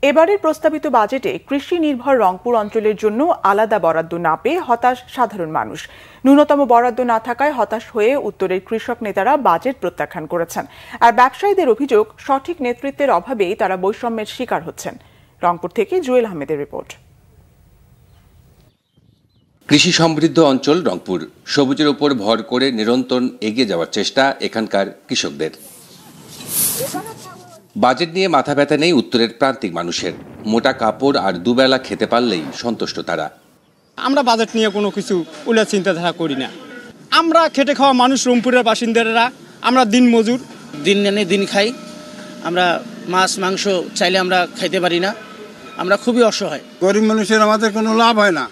এবারের প্রস্তাবিত বাজেটে কৃষি নির্ভর রংপুর অঞ্চলের জন্য আলাদা বরাদ্দ না পেয়ে হতাশ সাধারণ মানুষ। ন্যূনতম বরাদ্দ না থাকায় হতাশ হয়ে উত্তরের কৃষক নেতারা বাজেট প্রত্যাখ্যান করেছেন। আর ব্যবসায়ীদের অভিযোগ, সঠিক নেতৃত্বের অভাবেই তারা বৈষম্যের শিকার হচ্ছেন। রংপুর থেকে জুয়েল আহমেদের রিপোর্ট। কৃষি সমৃদ্ধ অঞ্চল রংপুর, সবুজের উপর ভর করে নিরন্তর এগিয়ে যাওয়ার চেষ্টা এখানকার কৃষকদের। বাজেট নিয়ে মাথা ব্যথা নেই উত্তরের প্রান্তিক মানুষের। মোটা কাপড় আর দুবেলা খেতে পারলেই সন্তুষ্ট তারা। আমরা বাজেট নিয়ে কোনো কিছু উল্লেখ চিন্তাধারা করি না। আমরা খেটে খাওয়া মানুষ, রংপুরের বাসিন্দারা, আমরা দিন মজুর, দিন এনে দিন খাই। আমরা মাছ মাংস চাইলে আমরা খাইতে পারি না, আমরা খুবই অসহায়। গরিব মানুষের আমাদের কোনো লাভ হয় না,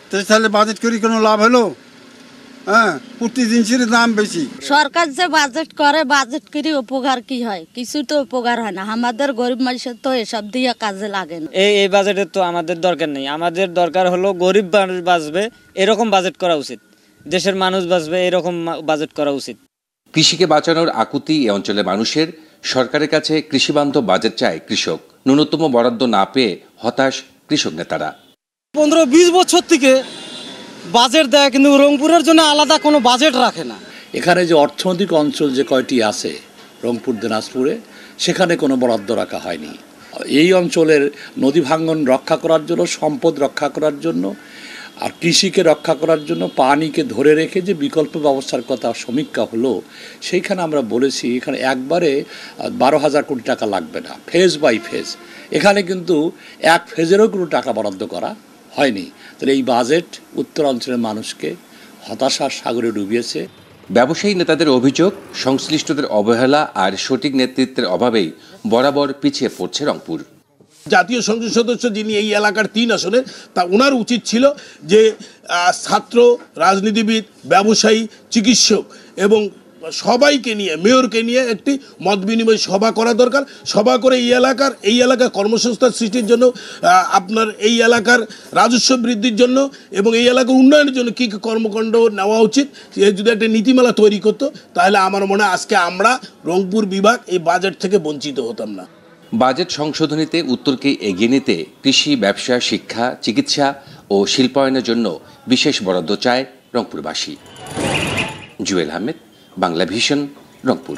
তাহলে বাজেট করি কোনো লাভ হলো? হ্যাঁ, প্রতি জিনিসের দাম বেশি। সরকার যে বাজেট করে, বাজেট করে উপকার কি হয়? কিছু তো উপকার হয় না। আমাদের গরিব মানুষের তো এসব দিয়ে কাজে লাগে না। এই বাজেটের তো আমাদের দরকার নেই। আমাদের দরকার হলো গরিব মানুষ বাঁচবে এরকম বাজেট করা উচিত, দেশের মানুষ বাঁচবে এরকম বাজেট করা উচিত। কৃষিকে বাঁচানোর আকুতি এ অঞ্চলের মানুষের। সরকারের কাছে কৃষিবান্ধব বাজেট চায় কৃষক। ন্যূনতম বরাদ্দ না পেয়ে হতাশ কৃষক নেতারা। 15-20 বছর থেকে বাজেট দেয়, কিন্তু রংপুরের জন্য আলাদা কোনো বাজেট রাখে না। এখানে যে অর্থনৈতিক অঞ্চল যে কয়টি আছে রংপুর দিনাজপুরে, সেখানে কোনো বরাদ্দ রাখা হয়নি। এই অঞ্চলের নদী ভাঙ্গন রক্ষা করার জন্য, সম্পদ রক্ষা করার জন্য আর কৃষিকে রক্ষা করার জন্য পানিকে ধরে রেখে যে বিকল্প ব্যবস্থার কথা সমীক্ষা হলো, সেইখানে আমরা বলেছি এখানে একবারে 12,000 কোটি টাকা লাগবে না, ফেজ বাই ফেজ। এখানে কিন্তু এক ফেজেরও কোনো টাকা বরাদ্দ করা হয়নি। তাহলে এই বাজেট উত্তরাঞ্চলের মানুষকে হতাশার সাগরে ডুবিয়েছে। ব্যবসায়ী নেতাদের অভিযোগ, সংশ্লিষ্টদের অবহেলা আর সঠিক নেতৃত্বের অভাবেই বরাবর পিছিয়ে পড়ছে রংপুর। জাতীয় সংসদ সদস্য যিনি এই এলাকার 3 আসনের, তা ওনার উচিত ছিল যে ছাত্র, রাজনীতিবিদ, ব্যবসায়ী, চিকিৎসক এবং সবাইকে নিয়ে, মেয়রকে নিয়ে একটি মত বিনিময় সভা করা দরকার। সভা করে এই এলাকার কর্মসংস্থান সৃষ্টির জন্য, আপনার এই এলাকার রাজস্ব বৃদ্ধির জন্য এবং এই এলাকার উন্নয়নের জন্য কী কী কর্মকাণ্ড নেওয়া উচিত, যদি একটা নীতিমালা তৈরি করতো, তাহলে আমার মনে হয় আজকে আমরা রংপুর বিভাগ এই বাজেট থেকে বঞ্চিত হতাম না। বাজেট সংশোধনীতে উত্তরকে এগিয়ে নিতে কৃষি, ব্যবসা, শিক্ষা, চিকিৎসা ও শিল্পায়নের জন্য বিশেষ বরাদ্দ চায় রংপুরবাসী। জুয়েল আহমেদ, বাংলা ভিশন, রংপুর।